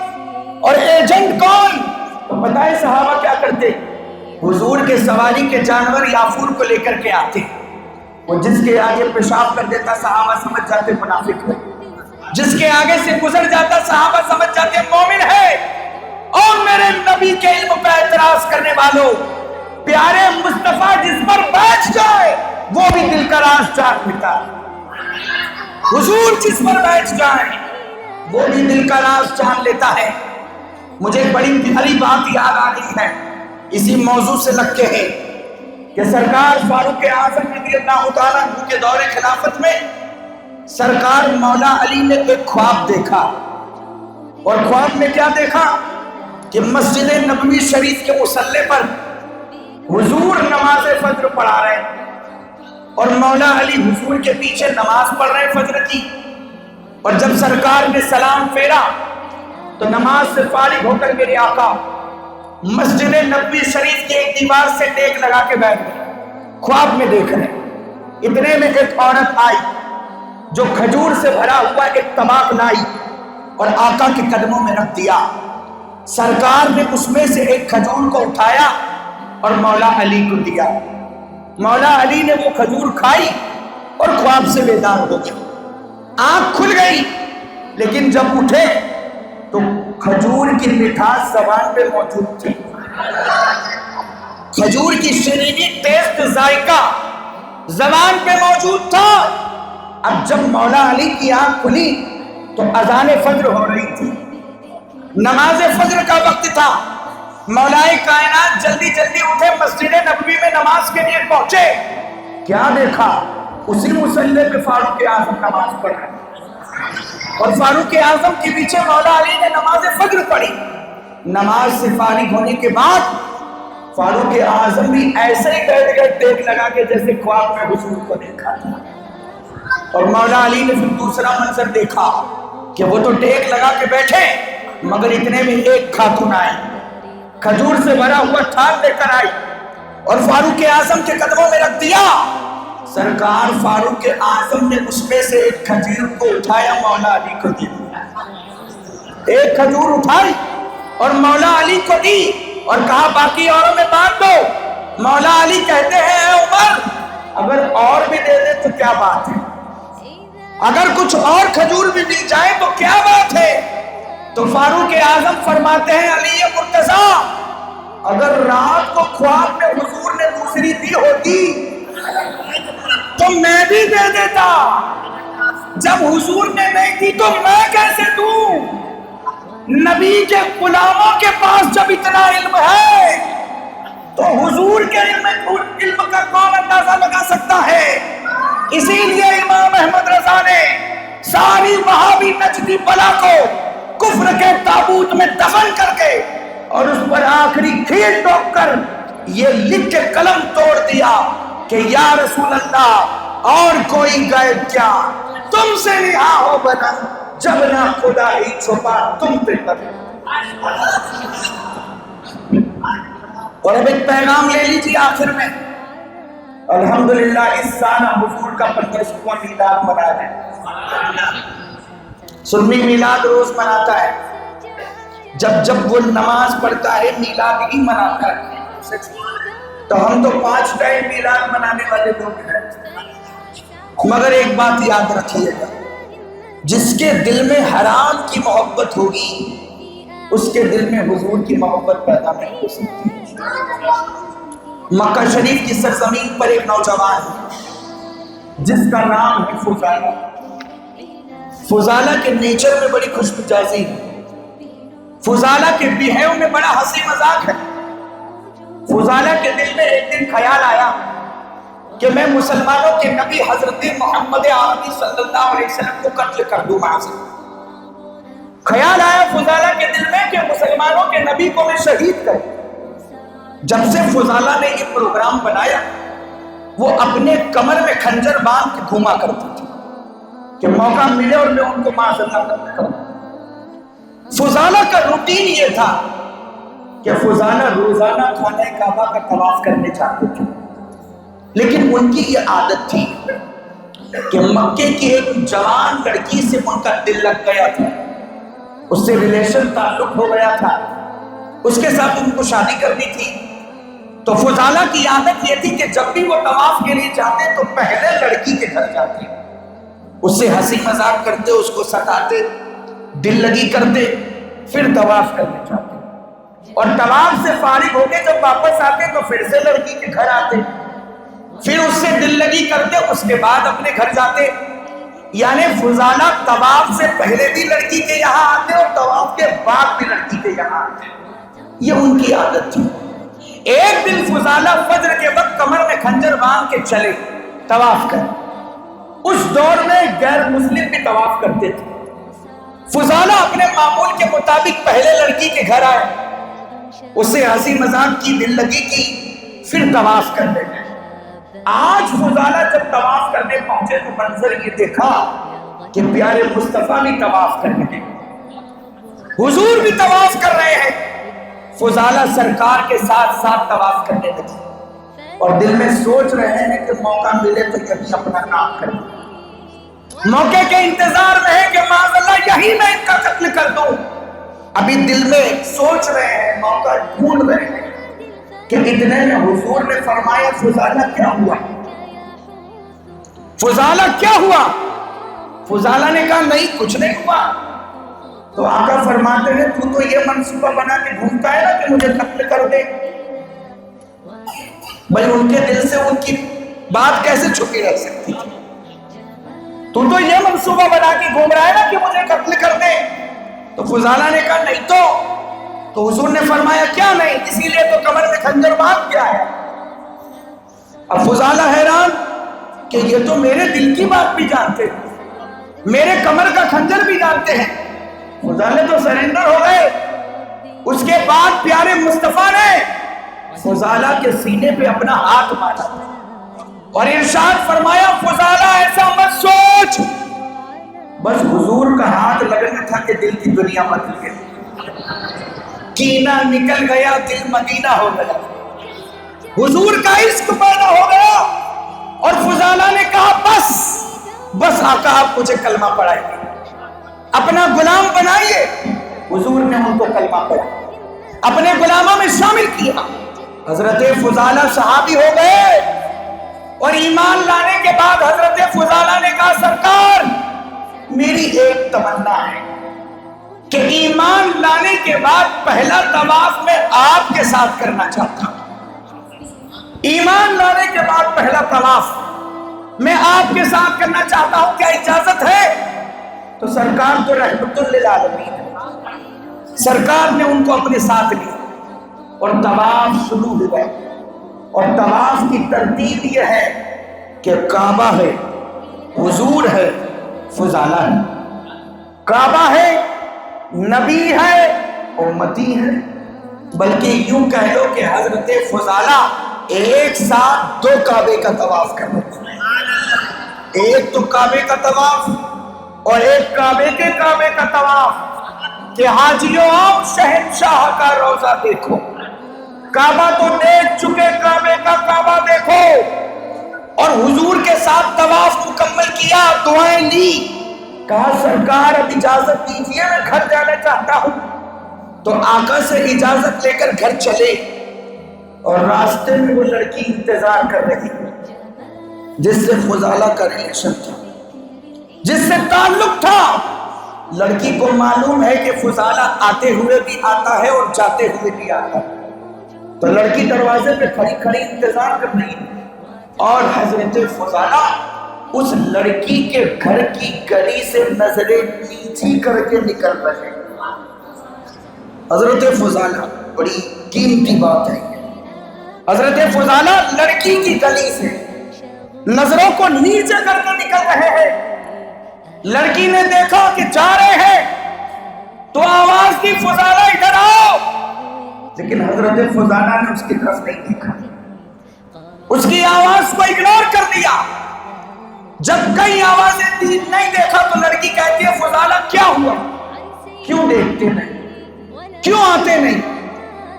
اور ایجنٹ کون. تو پتہ ہے صحابہ کیا کرتے؟ حضور کے سواری کے جانور یافور کو لے کر کے آتے. وہ جس کے آگے پیشاب کر دیتا صحابہ سمجھ جاتے منافق ہے، جس کے آگے سے گزر جاتا صحابہ سمجھ جاتے مومن ہے. اور میرے نبی کے علم پہ اعتراض کرنے والوں، پیارے مصطفیٰ جس پر بیٹھ جائے وہ بھی دل کا راز جان لیتا. حضور جس پر بیٹھ جائے وہ بھی دل کا راز جان لیتا ہے. مجھے بڑی پیاری بات یاد آ رہی ہے اسی موضوع سے لگ کے ہے کہ سرکار فاروق اعظم رضی اللہ تعالیٰ عنہ کے دور خلافت میں سرکار مولا علی نے ایک خواب دیکھا. اور خواب میں کیا دیکھا کہ مسجد نبوی شریف کے مصلی پر حضور نماز فجر پڑھا رہے اور مولا علی حضور کے پیچھے نماز پڑھ رہے فجر کی. اور جب سرکار نے سلام پھیرا تو نماز سے فارغ ہو کر میرے آقا مسجد نبوی شریف کے ایک دیوار سے ٹیک لگا کے بیٹھ گئے. خواب میں دیکھ رہے. اتنے میں ایک عورت آئی جو کھجور سے بھرا ہوا ایک طبق لائی اور آقا کے قدموں میں رکھ دیا. سرکار نے اس میں سے ایک کھجور کو اٹھایا اور مولا علی کو دیا. مولا علی نے وہ کھجور کھائی اور خواب سے بیدار ہو گئے. آنکھ کھل گئی لیکن جب اٹھے تو کھجور کی مٹھاس زبان پہ موجود تھی. کھجور کی شیرینی ٹیسٹ ذائقہ زبان پہ موجود تھا. اب جب مولا علی کی آنکھ کھلی تو اذان فجر ہو رہی تھی، نماز فجر کا وقت تھا. مولائے کائنات جلدی جلدی اٹھے، مسجد نبوی میں نماز کے لیے پہنچے. کیا دیکھا؟ اسی مصلی پہ فاروق اعظم نماز پڑھ رہے اور فاروق اعظم کے پیچھے مولا علی نے نماز فجر پڑھی. نماز سے فارغ ہونے کے بعد فاروق اعظم بھی ایسے ہی بیٹھ گئے ٹیک لگا کے جیسے خواب میں حضور کو دیکھا تھا. اور مولا علی نے پھر دوسرا منظر دیکھا کہ وہ تو ٹیک لگا کے بیٹھے مگر اتنے میں ایک خاتون آئی، کھجور سے بھرا ہوا تھال لے کر آئی اور فاروق اعظم کے قدموں میں رکھ دیا. سرکار فاروق اعظم نے اس میں سے ایک کھجور کو اٹھایا مولا علی کو دی. ایک کھجور اٹھائی اور مولا علی کو دی اور کہا باقی اوروں میں بانٹ دو. مولا علی کہتے ہیں اے عمر اگر اور بھی دے دے تو کیا بات ہے، اگر کچھ اور کھجور بھی مل جائے تو کیا بات ہے. تو فاروق اعظم فرماتے ہیں علی مرتضیٰ اگر رات کو خواب میں حضور نے دوسری دی ہوتی تو میں بھی دے دیتا، جب حضور نے نہیں دی تو میں کیسے دوں. نبی کے غلاموں کے پاس جب اتنا علم ہے تو حضور کے علم کا کون اندازہ لگا سکتا ہے. اسی لیے امام احمد رضا نے ساری وہابی نجدی بلا کو کفر کے تابوت میں دفن کر کے اور اس پر آخری کھیر ٹوک کر یہ لکھ کے قلم توڑ دیا کہ یا رسول اللہ اور کوئی غائب کیا، تم سے رہا ہو بنا جب نہ خدا ہی چھپا تم پہ کرے. اور اب ایک پیغام لے لیجیے آخر میں. الحمدللہ اس سال حضور کا 15واں میلاد منا رہے ہیں. سنی میلاد روز مناتا ہے جب وہ نماز پڑھتا ہے میلاد ہی مناتا ہے، تو ہم تو 5 ٹائم میلاد منانے والے لوگ ہیں۔ مگر ایک بات یاد رکھیے گا، جس کے دل میں حرام کی محبت ہوگی اس کے دل میں حضور کی محبت پیدا نہیں ہو سکتی۔ مکہ شریف کی سرزمین پر ایک نوجوان ہے جس کا نام ہے فضالہ۔ فضالہ کے نیچر میں بڑی خوش مزاجی ہے، فضالہ کے بیہیو میں بڑا ہنسی مذاق ہے۔ فضالہ کے دل میں ایک دن خیال آیا کہ میں مسلمانوں کے نبی حضرت محمد عربی صلی اللہ علیہ وسلم کو قتل کر دوں وہاں سے۔ خیال آیا فضالہ کے دل میں کہ مسلمانوں کے نبی کو میں شہید کروں۔ جب سے فضالہ نے یہ پروگرام بنایا، وہ اپنے کمر میں خنجر باندھ کے گھوما کرتی تھی کہ موقع ملے اور میں ان کو معاذ اللہ قتل کروں۔ فضالہ کا روٹین یہ تھا کہ فضالہ روزانہ خانہ کعبہ کا طواف کرنے جاتے تھے، لیکن ان کی یہ عادت تھی کہ مکے کی ایک جوان لڑکی سے ان کا دل لگ گیا تھا، اس سے ریلیشن تعلق ہو گیا تھا، اس کے ساتھ ان کو شادی کرنی تھی۔ تو فضالہ کی عادت یہ تھی کہ جب بھی وہ طواف کے لیے جاتے تو پہلے لڑکی کے گھر جاتے، اس سے ہنسی مذاق کرتے، اس کو ستاتے، دل لگی کرتے، پھر طواف کرنے جاتے، اور طواف سے فارغ ہو کے جب واپس آتے تو پھر سے لڑکی کے گھر آتے، پھر اس سے دل لگی کرتے، اس کے بعد اپنے گھر جاتے۔ یعنی فضالہ طواف سے پہلے بھی لڑکی کے یہاں آتے اور طواف کے بعد بھی لڑکی کے یہاں آتے، یہ ان کی عادت تھی۔ ایک دن فضالہ فجر کے وقت کمر میں خنجر باندھ کے چلے طواف کر۔ اس دور میں غیر مسلم بھی طواف کرتے تھے۔ فضالہ اپنے معمول کے مطابق پہلے لڑکی کے گھر آئے، اس سے ہنسی مذاق کی، دل لگی کی، پھر طواف کرنے گئے۔ آج فضالہ جب طواف کرنے پہنچے تو منظر یہ دیکھا کہ پیارے مصطفیٰ بھی طواف کرنے گئے، حضور بھی طواف کر رہے ہیں۔ فضالہ سرکار کے ساتھ ساتھ طواف کرنے لگے اور دل میں سوچ رہے ہیں کہ موقع ملے تو یہی اپنا کام کریں، موقع کے انتظار میں ہے کہ معاذ اللہ یہی میں ان کا قتل کر دوں۔ ابھی دل میں سوچ رہے ہیں، موقع ڈھونڈ رہے ہیں کہ اتنے میں حضور نے فرمایا فضالہ کیا ہوا؟ فضالہ کیا ہوا؟ فضالہ نے کہا نہیں کچھ نہیں ہوا۔ تو آقا فرماتے ہیں تو تو یہ منصوبہ بنا کے گھومتا ہے نا کہ مجھے قتل کر دے۔ بھائی ان کے دل سے ان کی بات کیسے چھپی رہ سکتی تھی؟ تو یہ منصوبہ بنا کے گھوم رہا ہے نا کہ مجھے قتل کر دے۔ تو فضالہ نے کہا نہیں تو حضور نے فرمایا کیا نہیں؟ اسی لیے تو کمر میں خنجر باندھ کے آیا۔ اب فضالہ حیران کہ یہ تو میرے دل کی بات بھی جانتے ہیں، میرے کمر کا خنجر بھی جانتے ہیں۔ فضالہ تو سرنڈر ہو گئے۔ اس کے بعد پیارے مصطفیٰ نے فضالہ کے سینے پہ اپنا ہاتھ مارا اور ارشاد فرمایا فضالہ ایسا مت سوچ، بس حضور کا ہاتھ لگنا تھا کہ دل کی دنیا بدل گئی، کینہ نکل گیا، دل مدینہ ہو گیا، حضور کا عشق پیدا ہو گیا۔ اور فضالہ نے کہا بس آقا آپ مجھے کلمہ پڑھائیے، اپنا غلام بنائیے۔ حضور نے ان کو کلمہ پڑھا، اپنے غلاموں میں شامل کیا۔ حضرت فضالہ صحابی ہو گئے اور ایمان لانے کے بعد حضرت فضالہ نے کہا سرکار میری ایک تمنا ہے کہ ایمان لانے کے بعد پہلا طواف میں آپ کے ساتھ کرنا چاہتا ہوں، ایمان لانے کے بعد پہلا طواف میں آپ کے ساتھ کرنا چاہتا ہوں، کیا اجازت ہے؟ تو سرکار تو رحمت للعالمین ہے، سرکار نے ان کو اپنے ساتھ لیا اور طواف شروع ہوا۔ اور طواف کی ترتیب یہ ہے کہ کعبہ ہے، حضور ہے، فضالہ ہے، کعبہ ہے، نبی ہے، امتی ہے، بلکہ یوں کہہ لو کہ حضرت فضالہ ایک ساتھ 2 کعبے کا طواف کر رہے ہیں، ایک تو کعبے کا طواف اور ایک کعبے کا طواف کہ حاجیوں آؤ شہنشاہ کا روزہ دیکھو، کعبہ تو دیکھ چکے، کعبے کا کعبہ دیکھو۔ اور حضور کے ساتھ طواف مکمل کیا، دعائیں لی، کہا سرکار اب اجازت دیجیے میں گھر جانا چاہتا ہوں۔ تو آقا سے اجازت لے کر گھر چلے، اور راستے میں وہ لڑکی انتظار کر رہی جس سے فضالہ کا ریلیشن تھا، جس سے تعلق تھا۔ لڑکی کو معلوم ہے کہ فضالہ آتے ہوئے بھی آتا ہے اور جاتے ہوئے بھی آتا ہے، تو لڑکی دروازے پہ کھڑی کھڑی انتظار کر رہی ہے، اور حضرت فضالہ اس لڑکی کے گھر کی گلی سے نظریں نیچی کر کے نکل رہے ہیں۔ حضرت فضالہ، بڑی قیمتی بات ہے، حضرت فضالہ لڑکی کی گلی سے نظروں کو نیچے کر کے نکل رہے ہیں۔ لڑکی نے دیکھا کہ جا رہے ہیں تو آواز کی، فضالہ ادھر آؤ، لیکن حضرت فضالہ نے اس کی طرف نہیں دیکھا، اس کی آواز کو اگنور کر دیا۔ جب کئی آوازیں دی نہیں دیکھا تو لڑکی کہتی ہے فضالہ کیا ہوا، کیوں دیکھتے نہیں، کیوں آتے نہیں،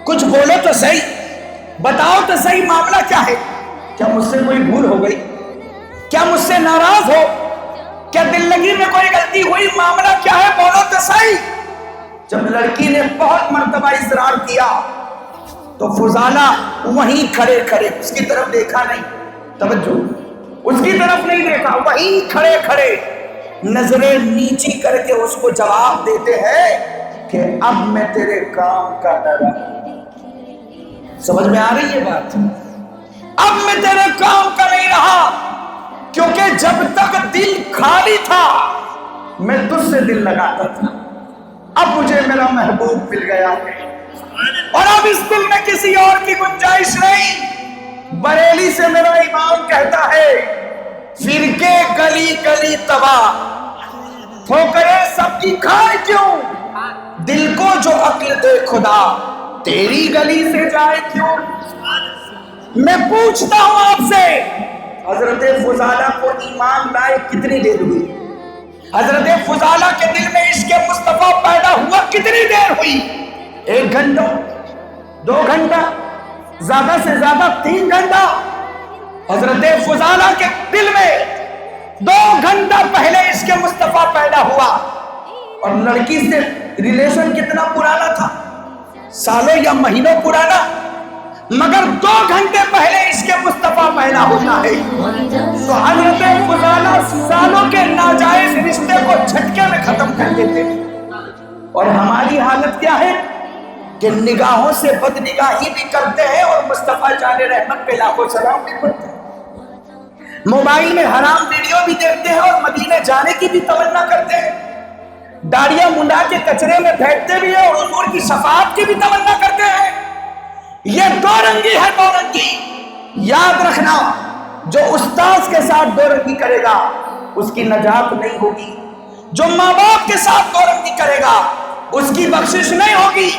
کچھ بولو تو صحیح، بتاؤ تو صحیح معاملہ کیا ہے، کیا مجھ سے کوئی بھول ہو گئی، کیا مجھ سے ناراض ہو، کیا دل لگی میں کوئی غلطی ہوئی، معاملہ کیا ہے، بولو تو صحیح۔ جب لڑکی نے بہت مرتبہ اصرار کیا تو فضالہ وہیں کھڑے کھڑے، اس کی طرف دیکھا نہیں، توجہ، اس کی طرف نہیں دیکھا، وہیں کھڑے کھڑے نظریں نیچی کر کے اس کو جواب دیتے ہیں کہ اب میں تیرے کام کا نہ رہا۔ سمجھ میں آ رہی ہے بات؟ اب میں تیرے کام کا نہیں رہا، کیونکہ جب تک دل خالی تھا میں تجھ سے دل لگاتا تھا، اب مجھے میرا محبوب مل گیا اور اب اس دل میں کسی اور کی گنجائش نہیں۔ بریلی سے میرا امام کہتا ہے، فرقے گلی گلی تباہ، ٹھوکریں سب کی کھائے کیوں، دل کو جو عقل دے خدا تیری گلی سے جائے کیوں۔ میں پوچھتا ہوں آپ سے، حضرت فضالہ کو ایمان لائے کتنی دیر ہوئی؟ حضرت فضالہ کے دل میں عشق مصطفیٰ پیدا ہوا کتنی دیر ہوئی؟ 1 گھنٹہ، 2 گھنٹہ، زیادہ سے زیادہ 3 گھنٹہ؟ حضرت فضالہ کے دل میں 2 گھنٹہ پہلے عشق مصطفیٰ پیدا ہوا، اور لڑکی سے ریلیشن کتنا پرانا تھا، سالوں یا مہینوں پرانا، مگر 2 گھنٹے پہلے عشق مصطفیٰ پیدا ہوتا ہے۔ تو حضرت فضالہ سالوں کے ناجائز رشتے کو جھٹکے میں ختم کر دیتے ہیں، اور ہماری حالت کیا ہے کہ نگاہوں سے بد نگاہی بھی کرتے ہیں اور مصطفیٰ جان رحمت پہ لاکھوں سلام بھی پڑھتے ہیں، موبائل میں حرام ویڈیو بھی دیکھتے ہیں اور مدینے جانے کی بھی تمنا کرتے ہیں، داڑیاں منڈا کے کچرے میں پھینکتے بھی ہیں اور حضور کی شفاعت کی بھی تمنا کرتے ہیں۔ یہ 2 رنگی ہے، 2 رنگی۔ یاد رکھنا، جو استاذ کے ساتھ 2 رنگی کرے گا اس کی نجات نہیں ہوگی، جو ماں باپ کے ساتھ 2 رنگی کرے گا اس کی بخشش نہیں ہوگی،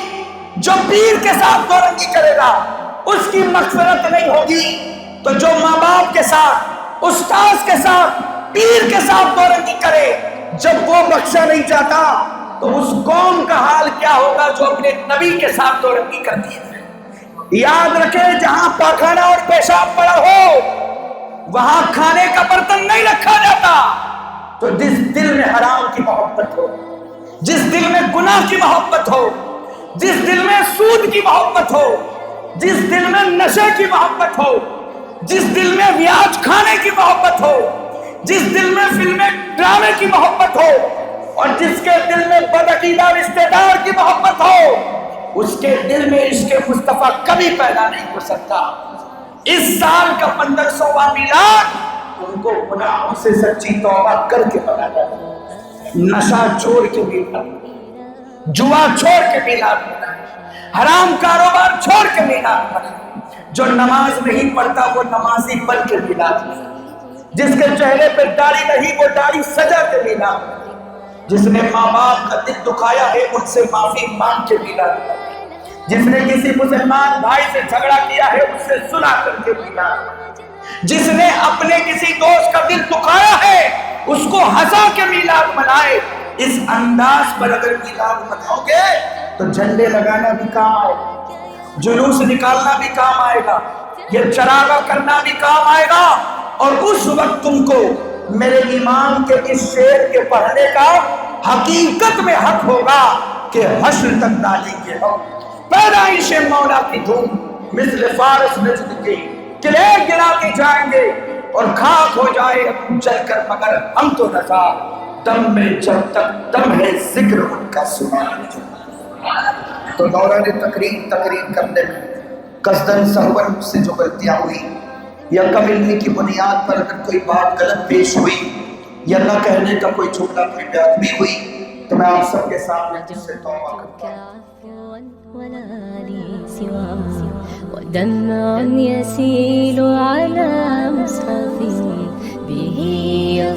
جو پیر کے ساتھ 2 رنگی کرے گا اس کی مغفرت نہیں ہوگی۔ تو جو ماں باپ کے ساتھ، استاذ کے ساتھ، پیر کے ساتھ 2 رنگی کرے، جب وہ بخشا نہیں جاتا تو اس قوم کا حال کیا ہوگا جو اپنے نبی کے ساتھ 2 رنگی کرتی ہے۔ یاد رکھے، جہاں پاخانہ اور پیشاب پڑا ہو وہاں کھانے کا برتن نہیں رکھا جاتا۔ تو جس دل میں حرام کی محبت ہو، جس دل میں گناہ کی محبت ہو، جس دل میں سود کی محبت ہو، جس دل میں نشے کی محبت ہو، جس دل میں بیاج کھانے کی محبت ہو، جس دل میں فلمیں ڈرامے کی محبت ہو، اور جس کے دل میں بدعقیدہ رشتہ دار کی محبت ہو، اس کے دل میں عشق مصطفیٰ کبھی پیدا نہیں ہو سکتا۔ اس سال کا 1500واں میلاد ان کو گناہوں سے سچی توبہ کر کے منانا ہے، نشہ چھوڑ کے میلاد، جوا چھوڑ کے میلاد منانا، حرام کاروبار چھوڑ کے میلاد منانا، جو نماز نہیں پڑھتا وہ نمازی بن کے میلاد منانا، جس کے چہرے پہ داڑھی نہیں وہ داڑھی سجا کے میلاد منانا، جس نے ماں باپ کا دل دکھایا ہے ان سے معافی مانگ کے میلاد منانا، جس نے کسی مسلمان بھائی سے جھگڑا کیا ہے اس سے صلح کر کے میلاد، جس نے اپنے کسی دوست کا دل دکھایا ہے اس کو ہنسا کے میلاد منائے۔ اس انداز پر اگر میلاد مناؤ گے تو جھنڈے لگانا بھی کام آئے گا، جلوس نکالنا بھی کام آئے گا، یہ چراغا کرنا بھی کام آئے گا، اور اس وقت تم کو میرے امام کے اس شعر کے پڑھنے کا حقیقت میں حق ہوگا کہ حشر تک ڈالیں گے ہم پیدائش مولا کی دھوم مثل فارس نجد کے قلعے گرا کے جائیں گے اور خاک ہو جائے جل کر مگر ہم تو رضا دم میں جب تک دم ہے ذکر ان کا سنا. تو دوران تقریر کرنے میں قصداً سہون مجھ سے جو غلطیاں ہوئی یا کم علمی کی بنیاد پر اگر کوئی بات غلط پیش ہوئی یا نہ کہنے کا کوئی جملہ کوئی بے ادبی ہوئی تو میں آپ سب کے سامنے جس سے توبہ کرتا ہوں. ولا لي سواه ودمع يسيل على مصحفي به